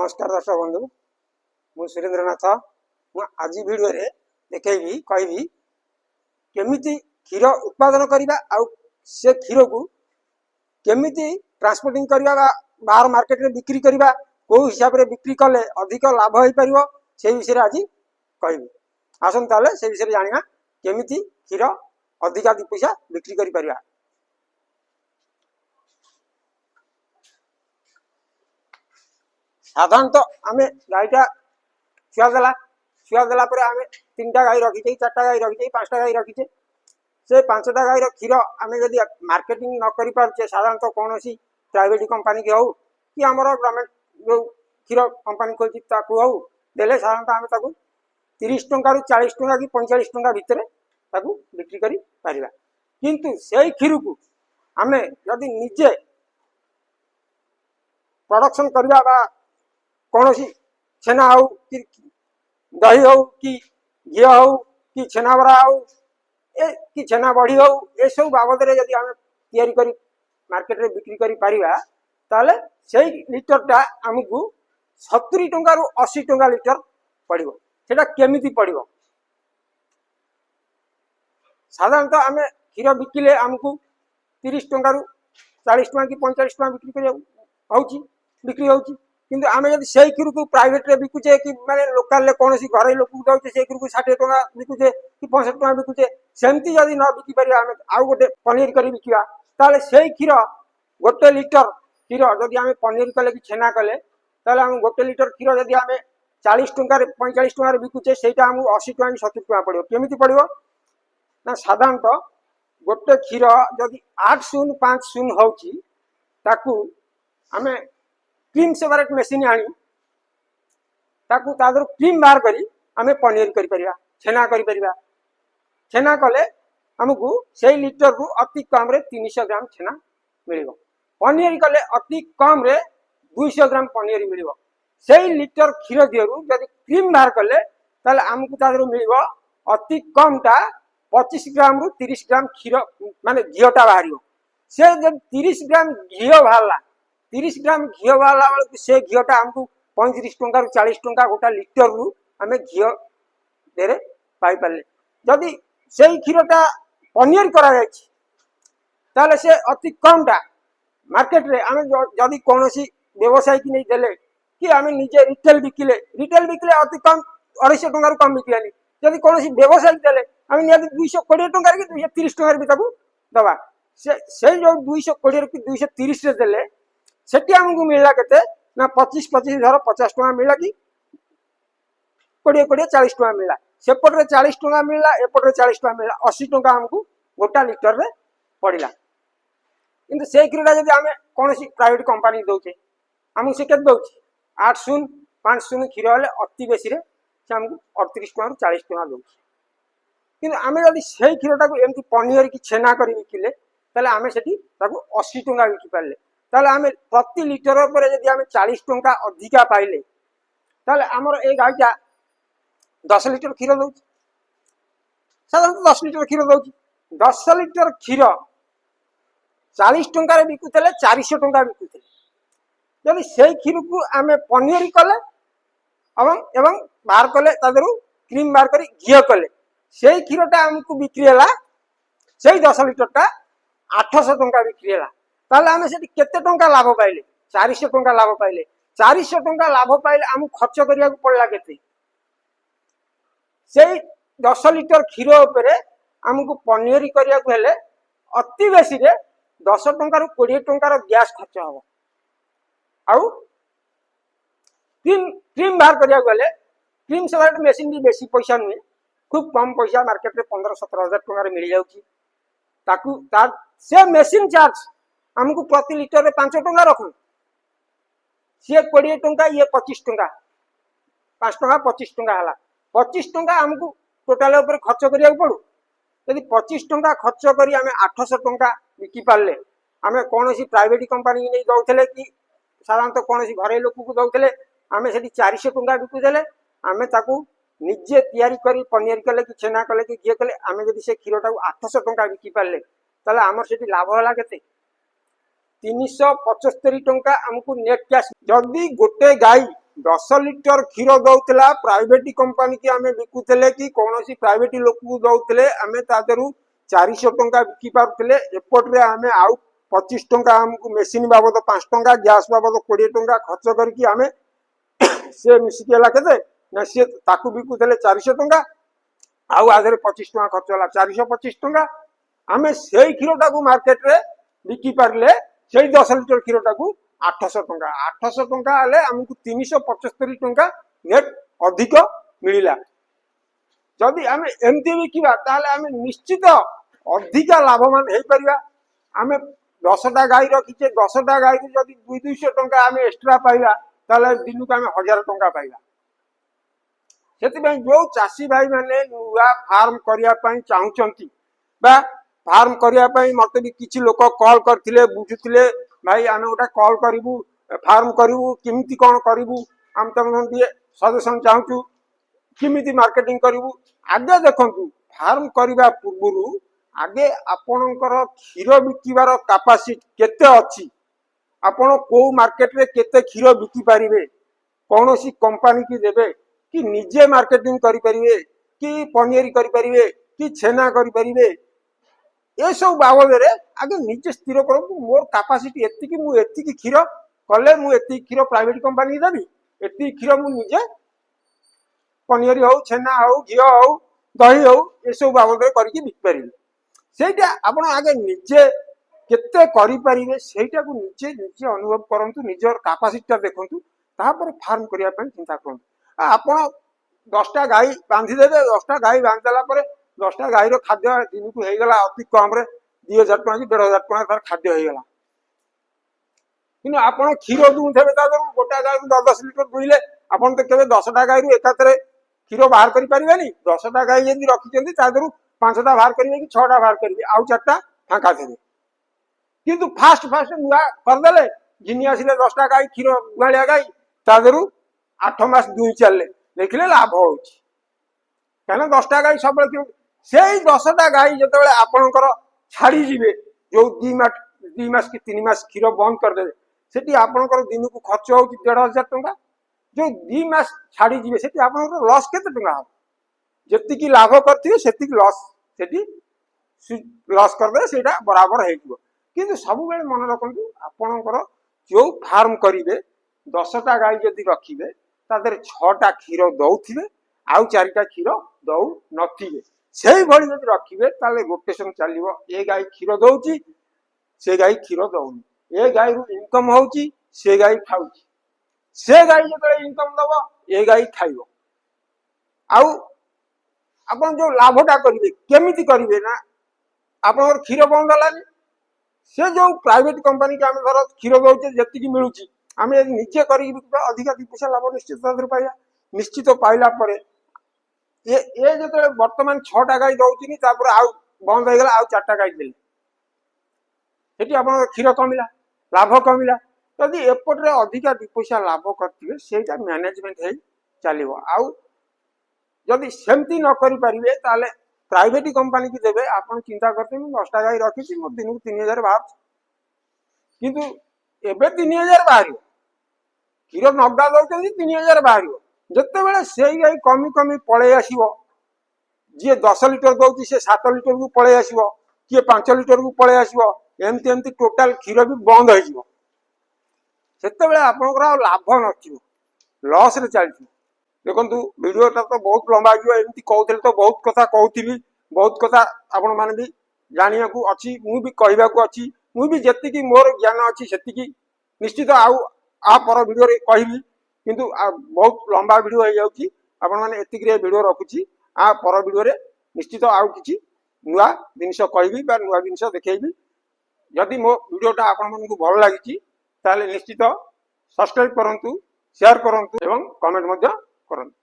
नमस्कार दर्शक बंधु मु सुरेंद्रनाथ आज वीडियो रे देखैबी कहबी केमिति क्षीर उत्पादन करबा आ से क्षीर को केमिति ट्रांसपोर्टिंग करबा बाहर मार्केट रे बिक्री करबा को हिसाब रे बिक्री कले अधिक लाभ होई परिवो से विषय आज कहबी आसन ताले से विषय जानिया केमिति क्षीर अधिक दि पैसा बिक्री करि परिबा। साधारणतः आम गाईटा छुआ देला आम 3टा गाई रखीचे 4टा गाई रखीचे 5टा गाई रखीचे से 5टा गाई क्षीर आम जदि मार्केटिंग न करि पारछे साधारणतः कौन सी प्राइवेट कंपनी की हो कि आमर गवर्नमेंट जो क्षीर कंपनी खोजी हो देले साधारणतः आम ताकू 30 टंका रु 40 टंका कि 45 टंका भितर ताकू बिक्री करि पारिबा। किंतु सेही क्षीर को आम जदि निजे प्रोडक्शन करबा बा कौन सी छेना हो कि दही हो कि घी हो कि छेना बरा हो कि छेना बड़ी हो ये सब बाबद रे यदि आम तैयारी करी मार्केट रे बिक्री करी पारिबा ताले सेही लिटरटा हमकु 70 टंका रु 80 टंका लिटर पड़िबो। सेटा केमिति पड़िबो साधारणतः आम क्षीर बिकिले हमकु 30 टंका रु 40 टंका कि 45 टंका बिक्री होउची किंतु आम जब से क्षीर को प्राइवेट रे बिकुचे कि माने लोकल कौन सी घर लोक दौचे से क्षीर को 60 टंका बिकुचे कि 65 टंका बिकुचे सेमती जदि न बिकी पारे आम आउ गोटे पनीर कर बिका ताले से क्षीर गोटे लिटर क्षीर जदि आम पनीर कले कि छेना कले ताले आम गोटे लिटर क्षीर जदि आम 40 टंका 45 टंका बिकुचे सेटा आम 80 टंका कि 70 टंका पड़ो केमिति पड़ो ना साधारणतः गोटे क्षीर जदि 8050 होउची ताकू आम क्रीम सेपरेट मेसीन आनी ताकू तादर क्रीम बाहर करी आमे पनीर करि परिबा छेना करि परिबा। छेना कले हमकु सेही लिटर रु अति कम रे 300 ग्राम छेना मिलिबो पनीर कले अति कम रे 200 ग्राम पनीर मिलिबो। सेही लिटर क्षीर दियरु जदि क्रीम बाहर कले ताले हमकु तादर मिलिबो अति कम टा 25 ग्राम रु 30 ग्राम क्षीर माने घियोटा बाहरियो। से जब 30 ग्राम घियो बाहरला 30 ग्राम घी वाला बेलू से घीटा आमको 35 टंका 40 टंका गोटा लिटर रु आम घी दे पाई पारे जदि से क्षीरटा पनीर करा से अति कमटा मार्केट रे आम जदि कौन सी व्यवसायी की नहीं देले कि आम निजे रिटेल बिकिले अति कम 250 टंका कम बिकलानी जदि कौन सी व्यवसायी देले आम निहाती 220 टंका कि 230 टंका भी दबा से जो 220 कि 230 देले सेठी हमको मिलला केते ना 25 धर 50 टंका मिलला कि 20 40 टंका मिलला सेपटे 40 टंका मिलला एपटे 40 टंका मिलला 80 टंका हमको गोटा लिटर रे पड़िला। किंतु से क्षीरटा जदि आम कौन सी प्राइवेट कंपनी दौचे हमको से केते दौची 8050 क्षीर हेले अति बेसी रे से हमको 38 टंका 40 टंका दौची। किंतु आम जदि से क्षीरटा को एमती पनीर कि छेना करी बिकिले ताले आम सेठी ताको 80 टंका बिकी पारले ताले आम प्रति लिटर पर जदि आम 40 टंका अधिका पाइले ताले आमर ए गाईटा 10 लिटर क्षीर दौची साधारणतः 10 लिटर क्षीर दौची 10 लिटर क्षीर 40 टंका बिकुले 400 टंका बिकुले जदि से क्षीर को आम पनीर कले एवं बाहर कले तादरू क्रीम बाहर करी घी कले से क्षीरटा आमको बिक्री है से 10 लिटरटा 800 टंका बिक्री है ताले आम से केते टंका लाभ पाइले 400 टंका लाभ पाइले 400 टंका लाभ पाइले आम खर्च करिया पड़ला केते से 10 लिटर क्षीर उपरे आमको पनीर करिया हेले अति बेसी रे 10 टंका रु 20 टंका रो गैस खर्च हो आउ क्रीम बाहर करिया हेले क्रीम सेपरेट मेसिन भी बेसी पैसा नुहे खूब कम पैसा मार्केट रे 15-17 हजार टंका मिल जाउची ताकू तार से मेसिन चार्ज हमको प्रति लिटर रे 5 टंका रखु सी 20 टंका ये 25 टंका 5 टंका 25 टंका हला 25 टंका हमको टोटाल ऊपर खर्च करिया पड़ू यदि 25 टंका खर्च करी आमे 800 टंका बिकी पारले आमे कौन सी प्राइवेट कंपनी नहीं दौले कि साधारणतः कौन सी घरे लोक को दौले आमे सेठी 400 टंका बिकु देले आमे ताकू निजे तैयारी करी पनीर कले कि छेना कले कि घी कले आमे जदि से क्षीरटा 800 टंका बिकी पारले ताले आमर सेठी लाभ होला केते 375 टंका हमको नेट कैश जदि गोटे गाई 10 लिटर क्षीर दौला प्राइवेट कंपनी की आम बिकुले कि कौन प्राइवेट लोक को दौले आम तादू 400 टंका बिकी पारे एपटे आम आउ 25 टंका आमको मेसीन बाबद 5 टंका गैस बाबद 20 टंका खर्च करके आम से मिसिकी के ना सी ताकू बिकुले 400 टंका आउ आधे 25 टंका खर्च है 425 टंका आम से क्षीरटा को मार्केट रे बिकी पारे से 10 लिटर क्षीरटा को 800 टंका 800 टंका हेले आमको 375 टंका नेट अधिक मिलला जदि आम एमती बिकवा ताले आम निश्चित अधिका लाभवान हो पार आम 10टा गाई रखीचे 10टा गाई जब 200 टंका आम एक्सट्रा पाइबा ताले दिन को आम 1000 टंका पाइबा से जो चाषी भाई मैंने नुआ फार्म करने चाहूँगी फार्म करने मत भी किसी लोक कल करते बुझुले भाई आम गोटे कल करूँ फार्म करूँ किमिति कौन करूँ आम तुम सजेसन चाहूँ किमिति मार्केटिंग करूँ आगे देखु फार्म करने पूर्व आगे आपणकर क्षीर बिकिबार कैपेसिटी केते अच्छी आपण को मार्केट रे केते क्षीर बिकी पारिबे कौन सी कंपनी की देबे कि निजे मार्केटिंग करि परिबे कि पनीर करि परिबे कि छेना करि परिबे ये सब बाबद आगे निजे स्थिर करूँ मोर कैपेसिटी एति मु एति क्षीर कले मु एति क्षीर प्राइवेट कंपनी देवी एति क्षीर मु निजे पनीर हो छेना हो घी हो दही हो ये सब बाबद करके बिक पारि सेटा आपण आगे निजे केते करि परिबे सेटा को निजे निजे अनुभव करंतु निजर कैपेसिटी देखंतु तापर फार्म करिया पय चिंता करंतु आपण 10टा गाई बांधी देबे 10टा गाई बांधला परे 10टा गाई रो खाद्य दिन को हे गला अति कम रे 2000 टका कि 1500 टका तार खाद्य हे गला किनु आपण क्षीर दुथेबे तादर गोटा गाई 10 लिटर दुइले आपण तो केबे 10टा गाई रु एकातरे क्षीर बाहर करि परिबेनी 10टा गाई यदि रखिचंदी तादर 5टा बाहर करिवे कि 6टा बाहर करिवे आउ 4टा फांका देबे किंतु फास्ट फास्ट नुआ करदेले घिनी आसिले 10टा गाई क्षीर गालिया गाई तादर 8 मास दुई चलले देखिले लाभ होउची कहना 10टा गाई सब से 10टा गाई जिते आपणकर छाड़ी जीवे जो 2 मास कि 3 मास क्षीर बंद करदे सेठी आपणकर दिन को खर्च होउची 1500 टंका जो 2 मास छाड़ी जीवे सेठी आपणकर लॉस केते टंका हो जति की लाभ करथिबे सेति की लॉस सेठी लॉस करदे सेटा बराबर हे जिवो किंतु सब बेले मन रखंतु आपणकर जो फार्म करिवे 10टा गाई जदि रखिबे तादर 6टा क्षीर दउथिबे आउ 4टा क्षीर दउ नथिबे सेही भली जदि रखिबे ताले रोटेशन चलिबो ए गाई क्षीर दउची से गाई क्षीर दउनी ए गाई रु इनकम होउची से गाई खाउची से गाई जतले इनकम दबो ए गाई खाइबो आउ आपण जो लाभटा करिवे केमिति करिवे ना आपण क्षीर बंद हलानी से जो प्राइवेट कंपनी के आम धर क्षीर दउचे जति मिलुची आम निजे कर अधिक 2 पैसा लाभ निश्चित पाइबा निश्चित पाइला परे ये जो बर्तमान 6टा गाई दौनी आउ बंद हो गला आउ 4टा गाई देली आप क्षीर कमिला लाभ कमिला जदि एपटे अधिका 2 पैसा लाभ करते से मैनेजमेंट हो चलो आउ जदि सेमती न करि परिबे ताले प्राइवेट कंपनी की देबे आपण चिंता करते 10टा गाई रखी मोर दिन को 3000 बाहर किंतु एबे 3000 बाहर क्षीर नगदा दौरान 3000 बाहर जिते बड़े से गाई कमी कमी पलि आसो जी 10 लिटर दौर से 7 लिटर को पलि आसो किए 5 लिटर को पलि आसो एमती एमती टोटाल क्षीर भी बंद होते आपंकर लाभ न लॉस रे चलती देखु वीडियोटा तो बहुत लंबा एमती कहते तो बहुत कथा कहती बहुत कथा आपण मैंने भी जाना अच्छी मुझे कहवा अच्छी मुझे जी मोर ज्ञान अच्छी से निश्चित आ पर वीडियो कहबी किंतु बहुत लंबा वीडियो हो जाऊँगी आपण मैंने एतिक वीडियो रखुची आ पर वीडियो निश्चित आउ कि नुआ जिनस कहबी नुआ जिनस देखी जदि मो वीडियोटा आपण मानक भल लगी निश्चित सब्सक्राइब करंतु शेयर करंतु एवं कमेंट करंतु।